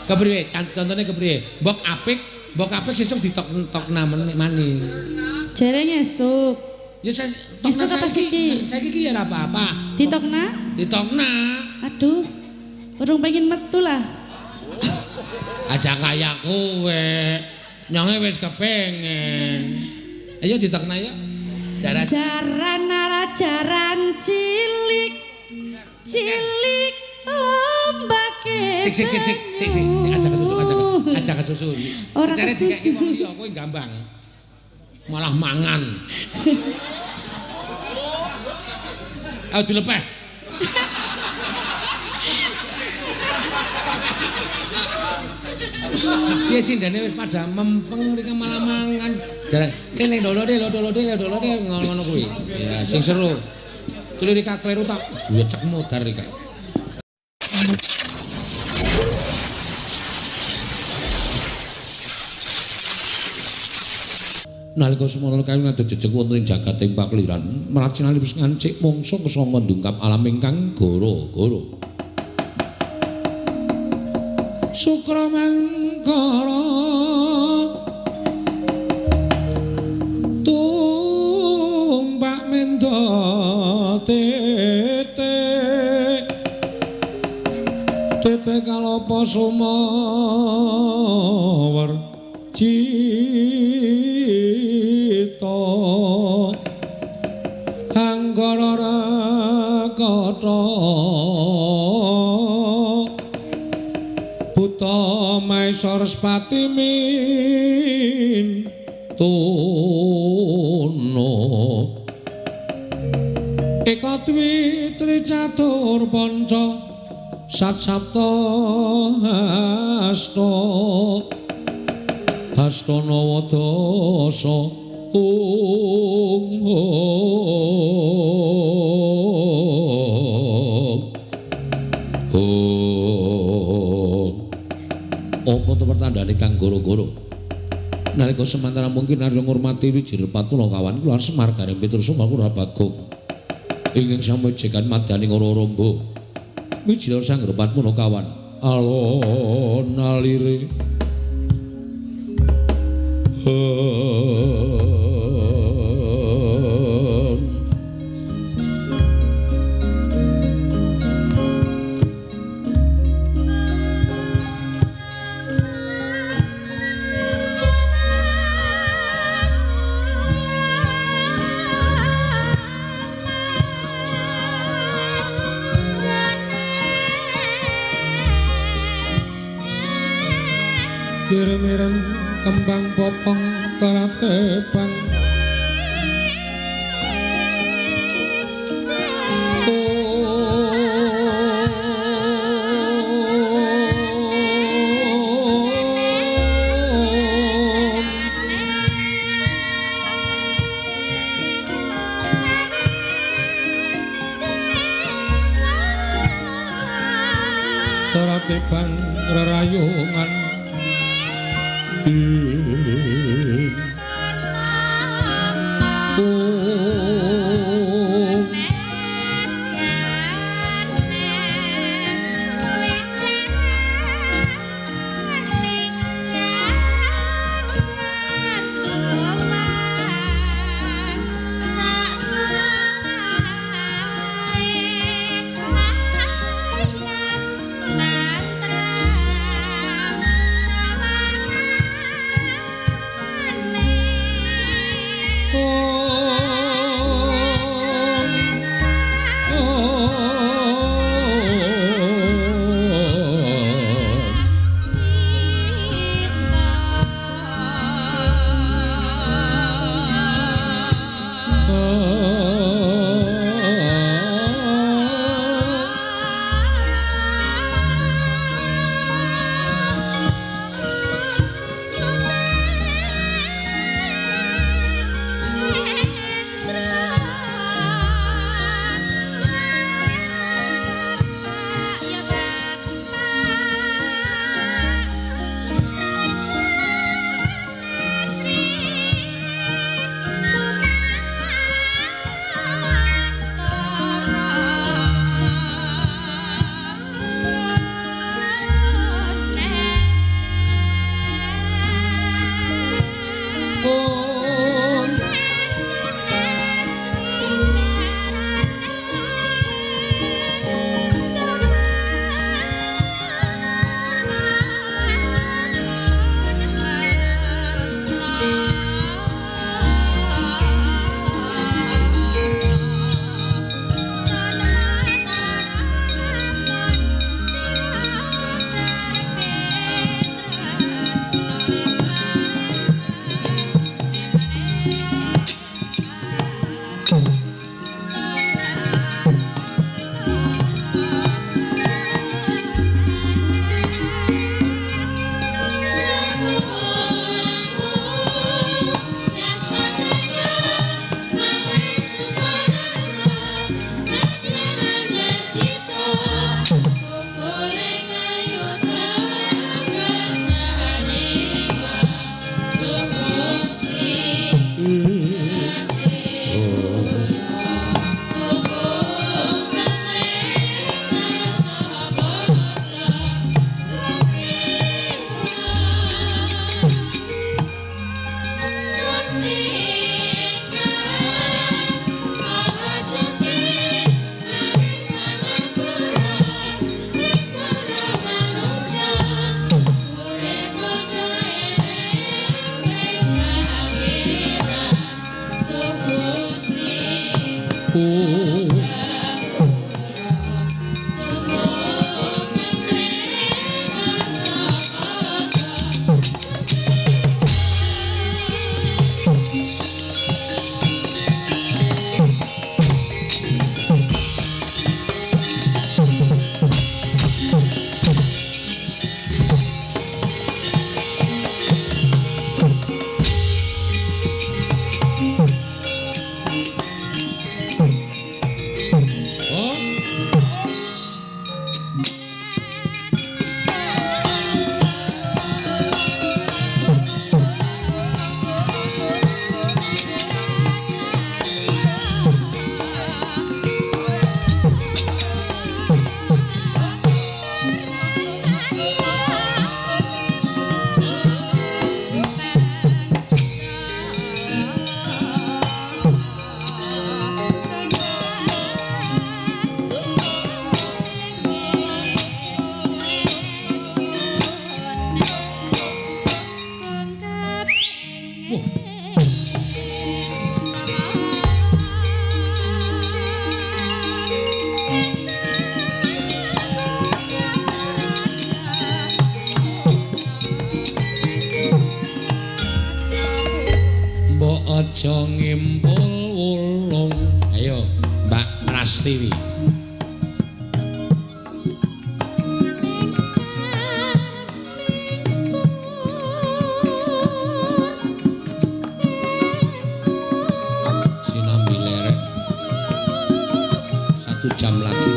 Kepriye? Contone kepriye? Mbok apik sesuk ditok-tokna mani. Jare ngesuk. Ya tokna saiki iki ya ora apa-apa. Ditokna? Ditokna. Aduh. Urung pengen metu lah. Aja kaya kowe. Nyonge wis kepengin. Ayo ditokna ya. Jaran jaran cilik. Cilik ombake. Sik aja kesusu. Ora kesusu. Kowe gampang. Malah mangan. Ayo dilepeh. Piye sindane wis pada mempeng rika malah mangan. Jarang kene lodode ngono kuwi. Ya sing seru. Kuwi rika kleru tak cek modar rika. Nalika semana kayu ngadeg jejeg wonten ing jagat ing pakliran, mracinali wis ngancik mangsa kesanga ndungkap alam ingkang gara-gara. Sukramangkara tumpak menda tete kalapa sumawar cita anggara rakata buta maesar spati min tono eka dwi tricatur panca sat sapta hastana wadasa apa to pertandane kang gara-gara nalika semantara mungkin arep ngurmati wijir patula kawan kula Semar Gareng Petrus Sumakura Bagong ingkang samujekan madani ora-romba wijil sang repat muna kawan alon alire Kiremiren kembang popong karatepan karatepan rerayungan Tantra aja ngimpul wulung. Ayo Mbak Prastiwi. Sinambi lerek 1 jam lagi.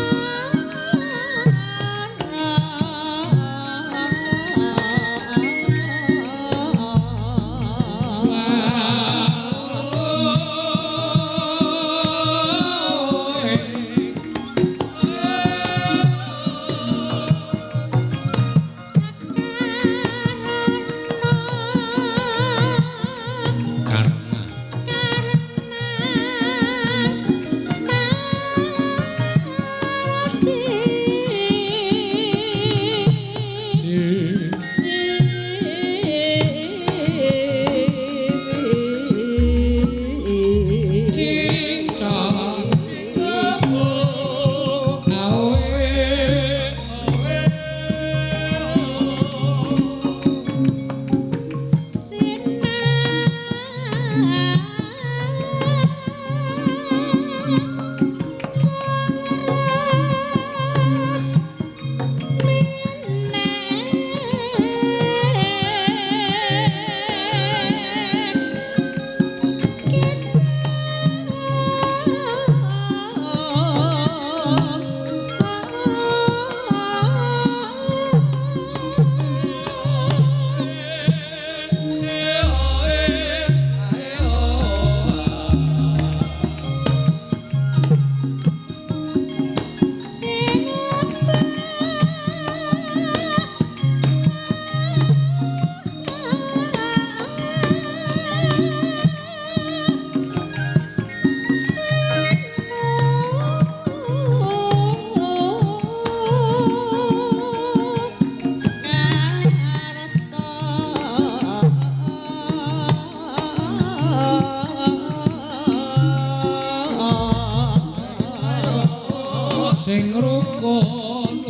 Sing rukun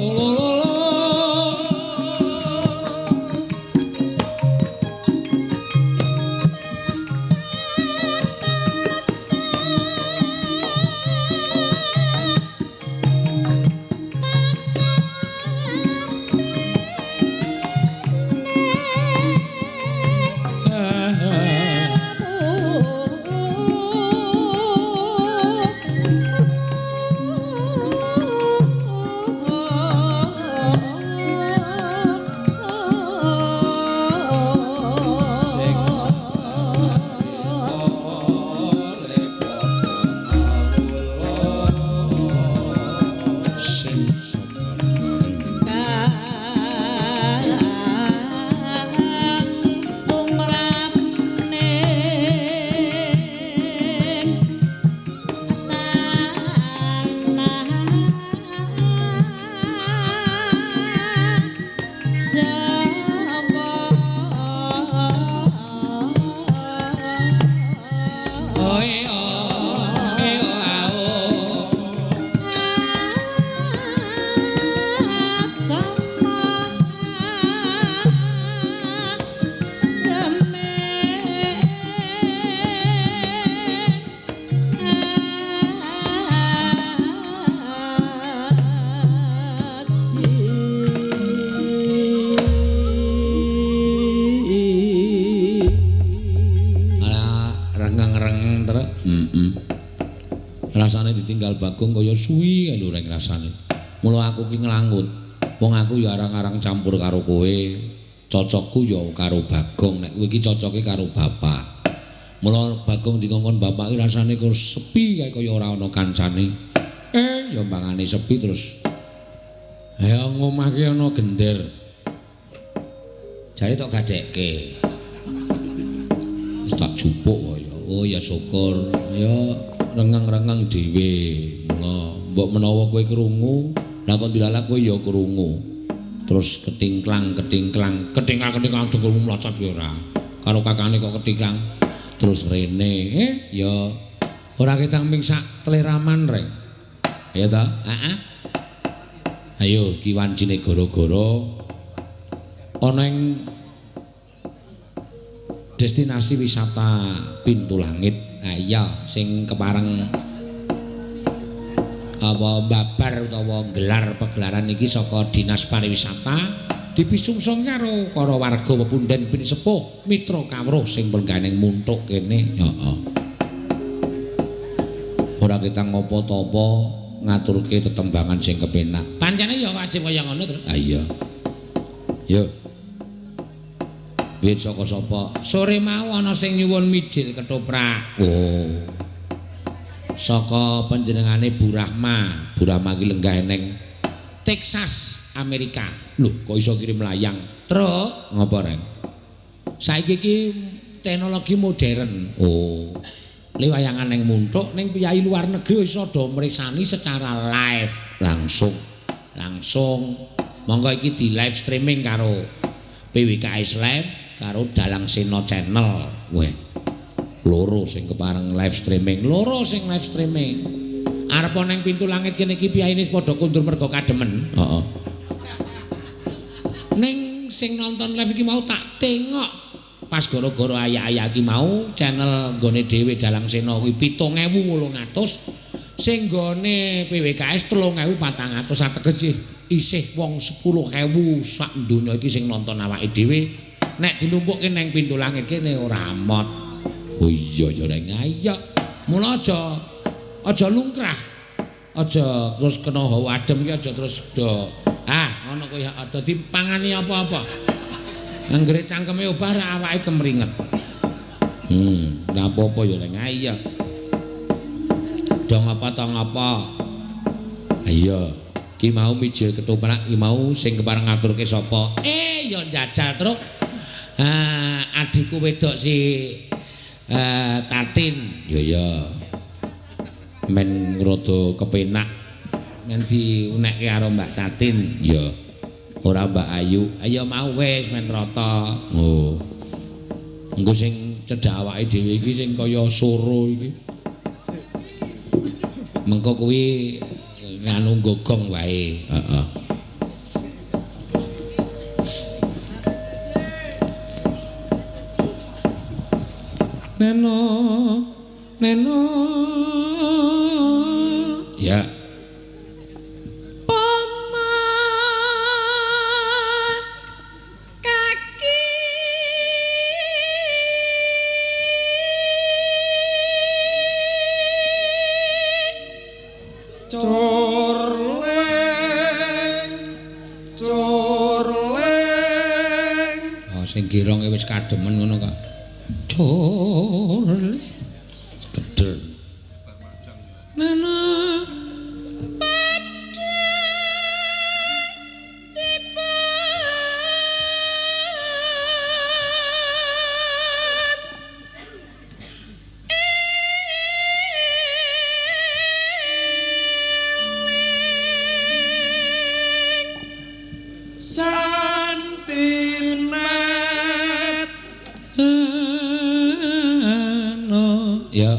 rasane ditinggal Bagong kaya suwi lho reng rasane. Mula aku ki nglangut. Wong aku ya arang-arang campur karo kowe. Cocokku ya karo Bagong, nek kowe iki cocoke karo bapak. Mula Bagong dikongkon bapak ki rasane kok sepi kaya ora ana kancane. Ya mangane sepi terus. Ya ngomah ki ana gender. Jare tok gadekke. Wis tak jupuk kaya. Oh ya syukur. Ya rengang-rengang dhewe. Mula mbok menawa kowe krungu, lah kok dilalak kowe ya krungu. Terus ketingklang dengkulmu mlacak ya ora. Karo kakane kok ketingklang. Terus rene, ya ora ketang ping sak tleraman reng. Ya ta? Heeh. Ayo ki wancine gara-gara ana ing destinasi wisata Pintu Langit. Nah iya sing kepareng apa babar utawa gelar pegelaran iki saka Dinas Pariwisata dipisungsung karo warga pepunden bin sepuh mitra kawruh sing pengganing muntuk kene. Heeh. Ora kita ngopo-topo ngaturke tetembangan sing kepenak. Pancene ya wajib kaya ngono terus. Ah iya. Yo. Wit saka sapa? Sore mau ana sing nyuwun mijil ketoprak. Oh. Saka panjenengane Bu Rahma. Bu Rahma ki lenggah ning Texas, Amerika. Lho, kok iso kirim layang? Truk ngopo reng? Saiki iki teknologi modern. Oh. Liwayangan ning muntuk ning piyai luar negeri iso do mresani secara live langsung monggo iki di live streaming karo PWKS Live karo Dalang Sena Channel. Weh loro sing kepareng live streaming arep ning Pintu Langit kene iki piyaine padha kundur mergo kademen. Heeh. Ning sing nonton live iki mau tak tengok pas gara-gara ayak-ayak iki mau channel nggone dhewe Dalang Sena kuwi 7.800 sing nggone PWKS 3.400 ateges isih wong 10.000 sak donya iki sing nonton awake dhewe nek dilumpukke ning Pintu Langit kene ora amot. Oh iya ya reng ayo mula aja lungkrah aja terus kena hawa adem ki aja terus do ngono kuwi ada dipangani apa-apa. Anggere cangkeme obah awake kemringet. Ora apa-apa ya reng ayo. Dong apa to ngapa? Ayo, ki mau mijil ketoprak ki mau sing kepareng ngaturke sapa? Ya njajal truk. Adikku wedok si Tatin. Ya. Men rada kepenak men diunekke karo Mbak Tatin. Ya. Ora Mbak Ayu. Ayo mau wis men rata. Oh. Engko sing cedhak awake dhewe iki sing kaya soro iki. Mengko kuwi nganu gogong wae. Heeh. Neno. Ya. Sing girong wis kademen ngono kok. Cor. Gedher. Nana. Ya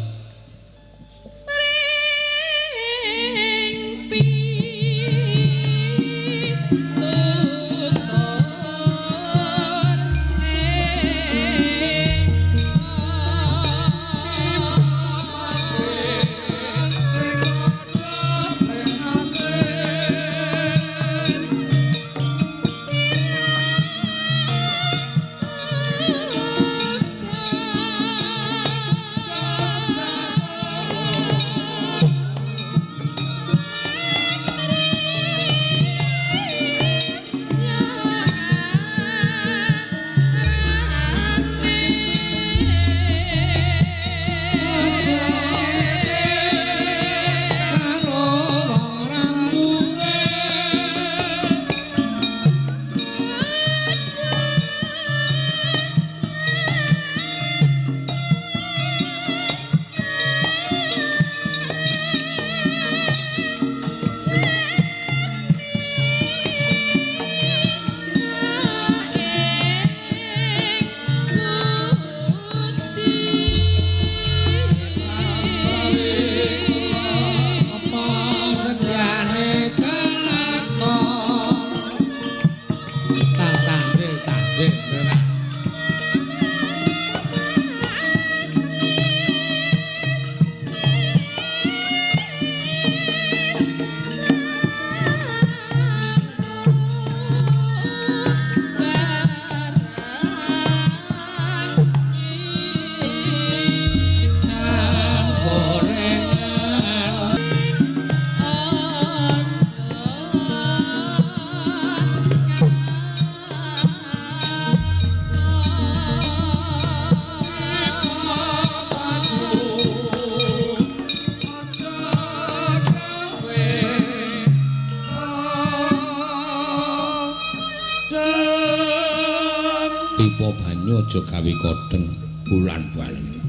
Pipa banyu aja gawe kodheng bulan balen.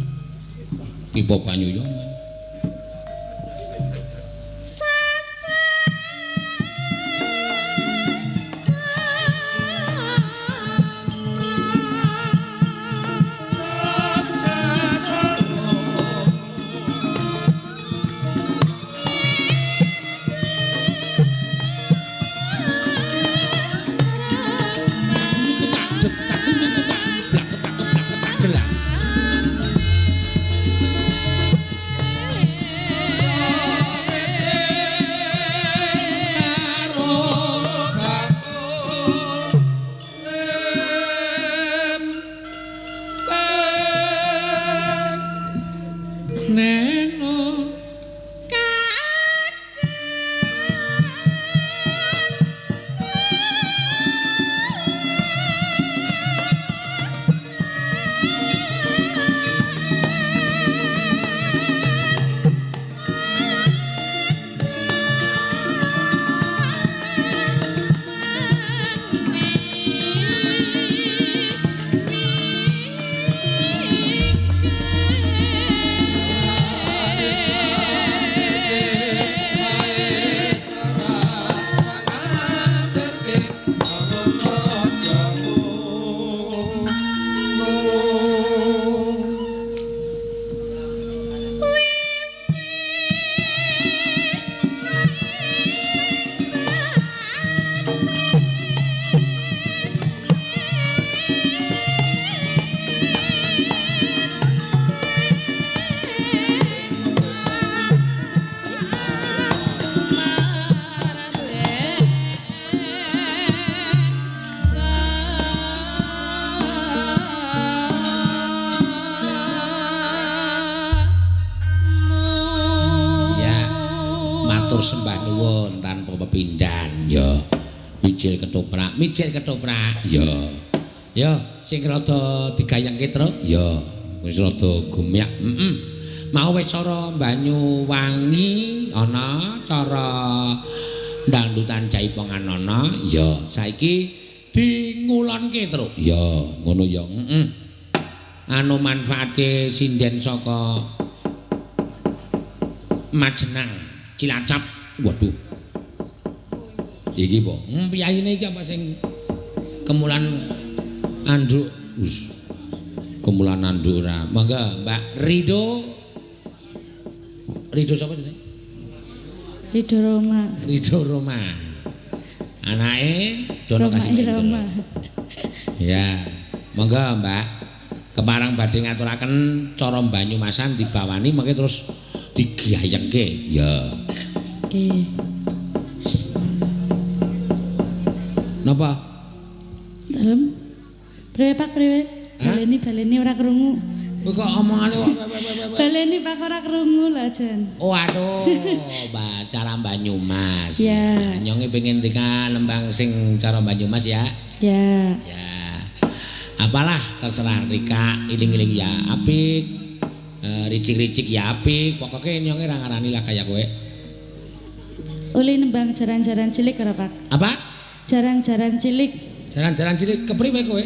Pipa banyu yo. Sembah nuwun tanpa pepindhan ya. Mijil ketoprak ya. Ya sing rada digayengke truk ya. Wis rada gumyak. Mau wis cara Banyuwangi ana, cara Ndangdutan Jaipongan ana ya. Saiki dingulonke truk. Ya, ngono ya. Anu manfaatke sinden saka Majenang Cilacap. Waduh. Iki po. Piyayine iki apa sing kemulan anduk. Kemulan anduk ora. Mangga Mbak Rido. Rido sapa jenenge? Rido Roma. Rido Roma. Anake Dono Kasih. Ya. Mangga Mbak. Keparang badhe ngaturaken cara Banyumasan dibawani mengke terus digayengke. Ya. Oke. Napa? Dalem. Priwe Pak, priwe? Baleni ora krungu. Kowe kok omongane baleni Pak ora krungu lho jan. Oh aduh, Mbak cara Banyumas. Ya. Nyonge pengen tika nembang sing cara Banyumas ya. Ya. Ya. Apalah terserah Rika, iling-iling ya apik. Ricik-ricik ya apik. Pokoke nyonge ra ngarani lah kaya kowe. Oleh nembang jaran-jaran cilik ora Pak? Apa? Jaran-jaran cilik. Jaran-jaran cilik kepriwe kowe?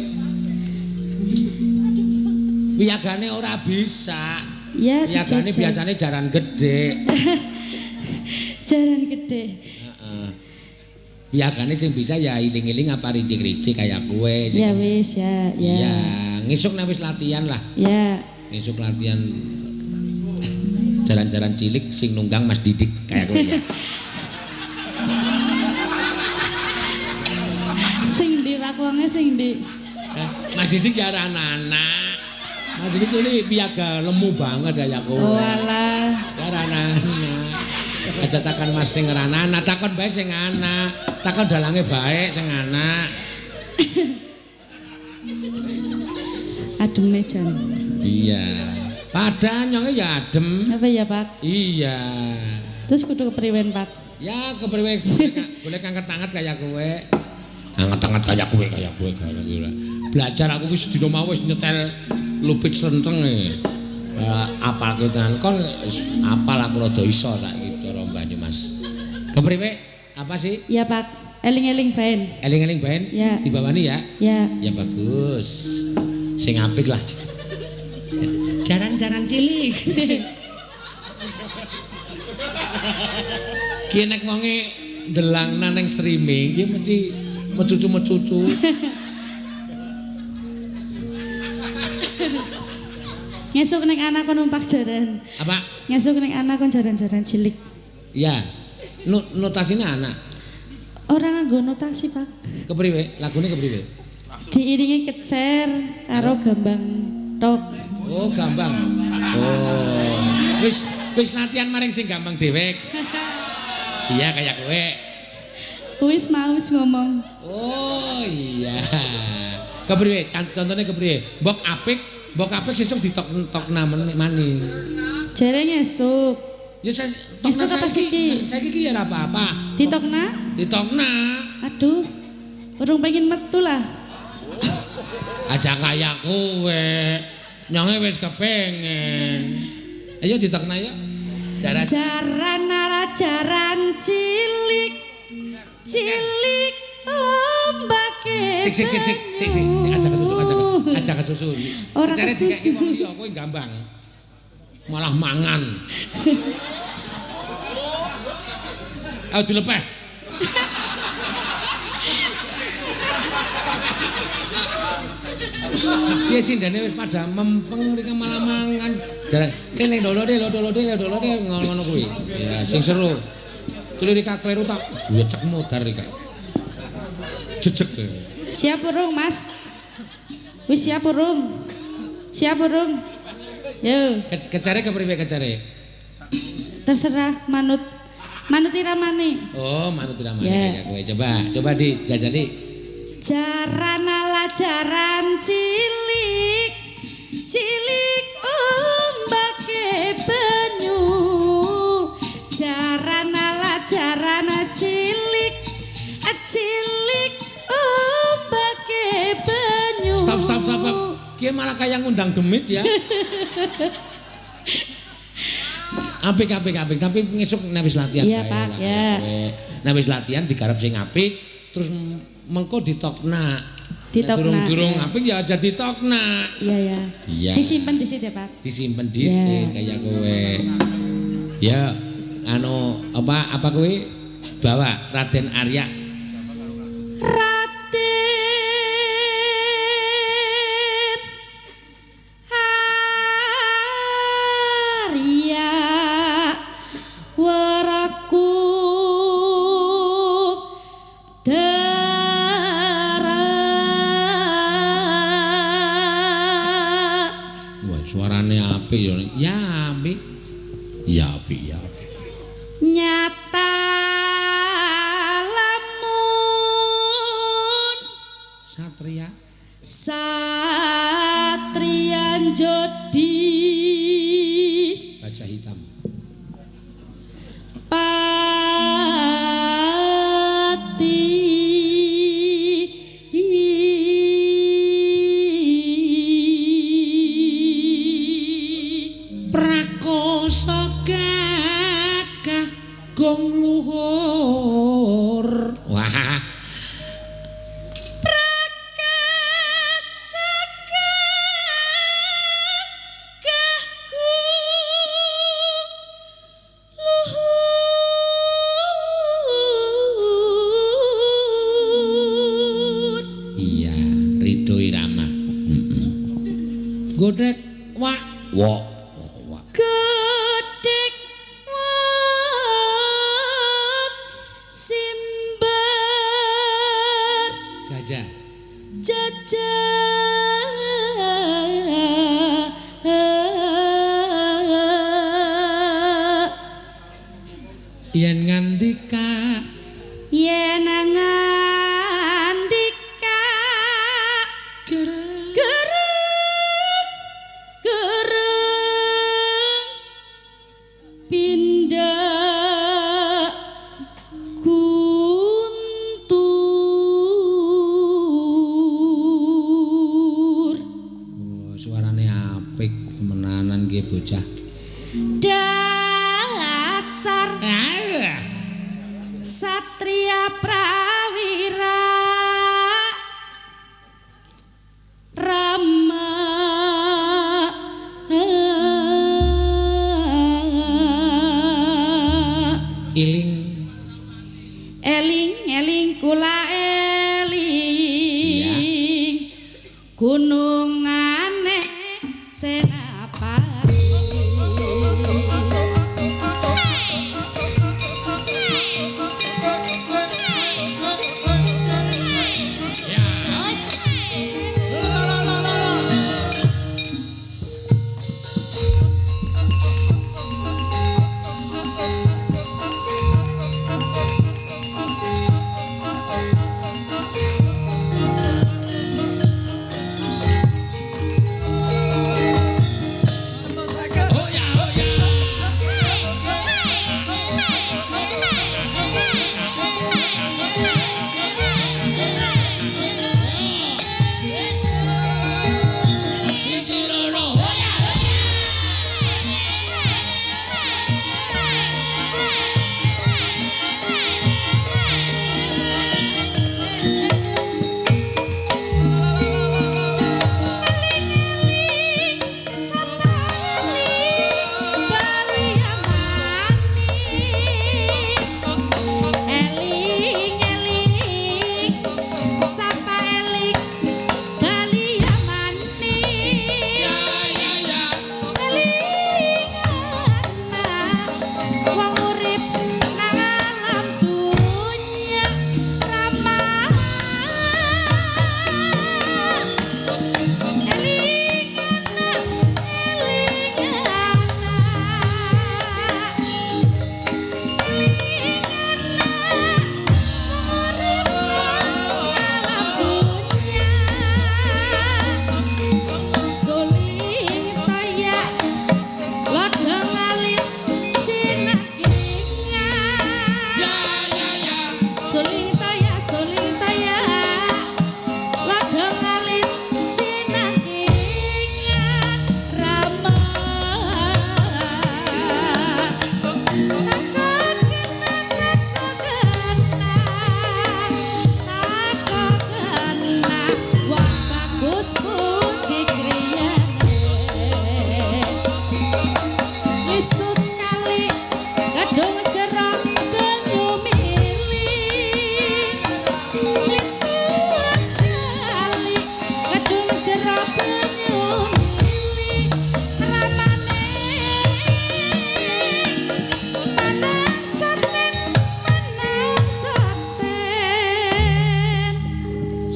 Wiyagane ora bisa. Ya, wiyagane biasane jaran gede. Jaran gede. Heeh. Wiyagane sing bisa ya iling-iling apa ricik-ricik kaya kowe. Ya wis ya, ya. Iya, ngisuk nek wis latihan lah. Ya. Ngisuk latihan jaran-jaran cilik sing nunggang Mas Didik kaya kowe ya. Sing ndi Pak wonge sing ndi? Mas Didik ya ora anak. Mas Didik kuwi piyaga lemu banget kaya kowe. Oh alah. Ya ora anak. Aja takon Mas sing ora anak, takon bae sing anak. Takon dalange baik sing anak. Adem jan. Iya. Padahal nyonge ya adem. Apa ya Pak? Iya. Terus kudu kepriwen Pak? Ya kepriwe boleh angkat-angkat kaya kowe. Angkat-angkat kaya kowe kaya belajar aku wis dina mau wis nyetel lupit senteng e. Apal ketan kon apal aku rada iso saiki cara Banyumas. Kepriwe? Apa sih? Ya Pak. Eling-eling baen. Eling-eling baen Ya. dibawani ya. Ya. Ya bagus. Sing apik lah. Jaran-jaran cilik. Ki nek wonge ndelangna ning streaming ki mesti mecucu-mecucu. Ngesuk nek anak kon numpak jaran. Apa? Ngesuk nek anak kon jaran-jaran cilik. Ya. Notasine anak. Ora nganggo notasi, Pak. Kepriwe? Lagune kepriwe? Diiringi kecer karo gambang tok. Oh, gampang. Oh. Wis latihan maring sing gampang dhewek. Iya kayak kowe. Wis mau ngomong. Oh, iya. Kepriwe? Contone kepriwe? Mbok apik sesuk ditokna maning. Jare ngesuk. Ya Esuk apa siki? Saiki ki ya ora apa-apa. Ditokna? Ditokna. Aduh. Urung pengen metu lah. Aja kaya kowe. Nyonge wis kepengen. Ayo ditokna ya. Jaran cilik. Cilik ombake. Sik aja kesusu. Ora kesusu. Kowe gampang. Malah mangan. Ayo dilepeh. Piye sindane wis pada mempeng rika malah mangan. Jarang kene lodode ngono kuwi. Ya sing seru. Kuwi rika kleru tak becek modar rika. Jejeg. Siap urung, Mas? Wis siap urung? Siap urung? Yo. Kecare kepriwe kecare? Terserah manut iramane. Oh, manut iramane Yeah. kayak kowe. Coba dijajani. Jaran cilik. Cilik ombake banyu. Jaran cilik. Cilik ombake banyu. Stop. Ki malah kayak ngundang demit ya. Apik tapi ngesuk nek wis latihan Iya, Pak, ya. Nek wis latihan digarap sing apik terus mengko ditokna. Ditokna. Durung apik ya aja ditokna. Iya. Iya. Disimpen disit ya, Pak. Disimpen disit kayak kowe. Ya, apa kowe bawa Raden Arya. Ya apik. Nyata lamun Satria Jodi baja hitam. Gong luhur. Wah. Prakasa gagahku luhur. Iya, Ridho Irama. Godrek wak. Wok. Yen ngandika gereng pindah guntur. Oh, suarane apik temenanan nggih bocah. Dasar Satria Prawi gunungane Senapati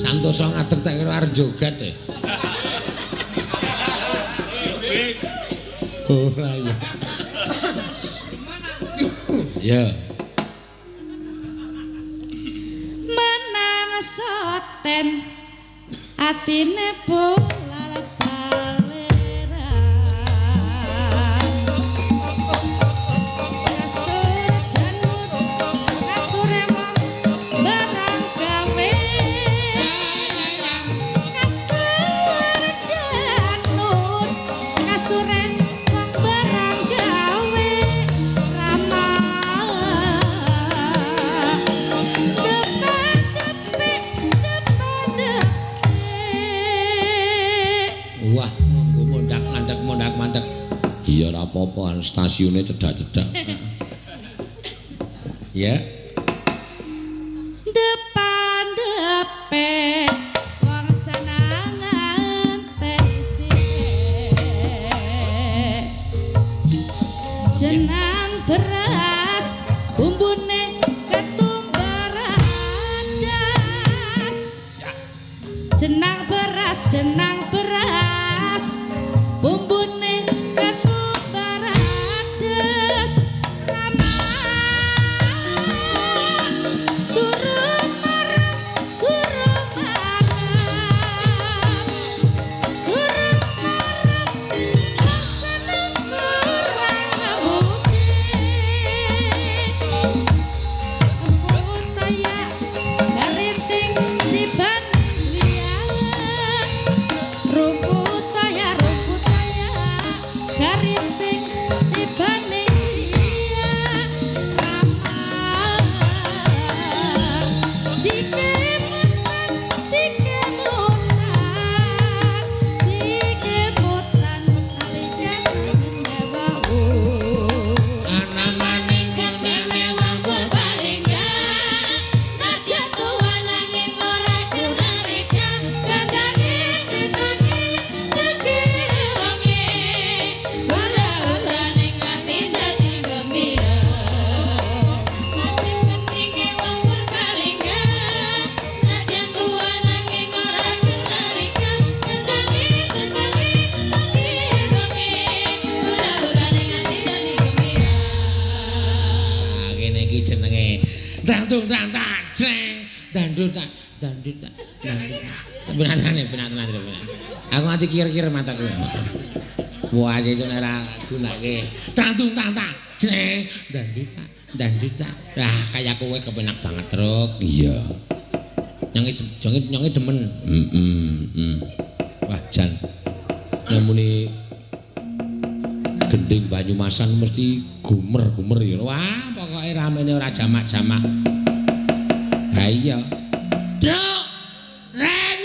Santosa ngatur tak kira arep joget e. Ora ya. Ya. Menang soten atine bola baleran kasur janur kasur emang barang gawe kasur janur kasur emang barang gawe ramah Wah, nggo mondak-mandek. Iya ora apa-apa, stasiune cedak-cedak. Ya. Depan depe wong senangan tesi jenang beras bumbune ketumbar adas jenang beras bumbune ketumbar adas rumput Tandung tang tak jreng. Dandut tak dandut tak. Benatane. Aku nganti kir-kir mataku. Wah, itu ora gunake. Tandung tang tak jreng. Dandut tak. Ah, kayak kowe kepenak banget, Truk. Iya. Nyonge demen. Wah, jan. Namune gending Banyumasan mesti gumer-gumer ya. Wah, pokoke ramene ora jamak-jamak. Ha iya. Truk. Reng.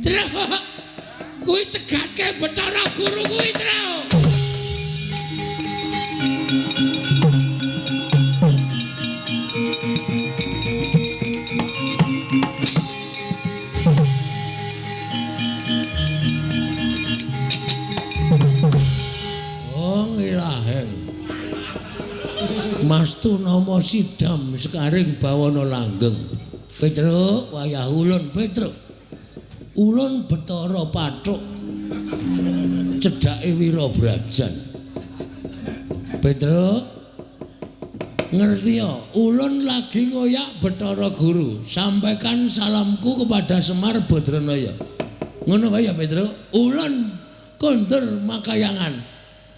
Truk. Kuwi cegatke Bathara Guru kuwi, Truk. Mastu nama sidam sekaring bawana langgeng. Petruk wayah ulun Petruk. Ulun Bathara Pathuk. Cedhake Wirabrajan. Petruk ngerti ya, ulun lagi ngoyak Bathara Guru. Sampaikan salamku kepada Semar Badranaya. Ngono wae ya Petruk. Ulun kondur Makayangan.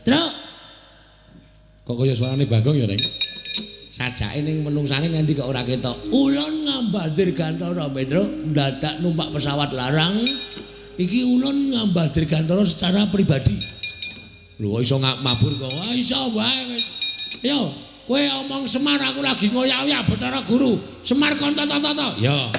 Truk. Kok kaya suarane Bagong ya, Neng? Sajake ning menungsane nanti kok ora ketok. Ulun ngambadir Gantara, Petruk, ndadak numpak pesawat larang. Iki ulun ngambadir Gantara secara pribadi. Lho iso mabur kok. Iso wae. Yo, kowe omong Semar aku lagi ngoyak-oyak Bathara Guru. Semar kon tata-tata. Ya.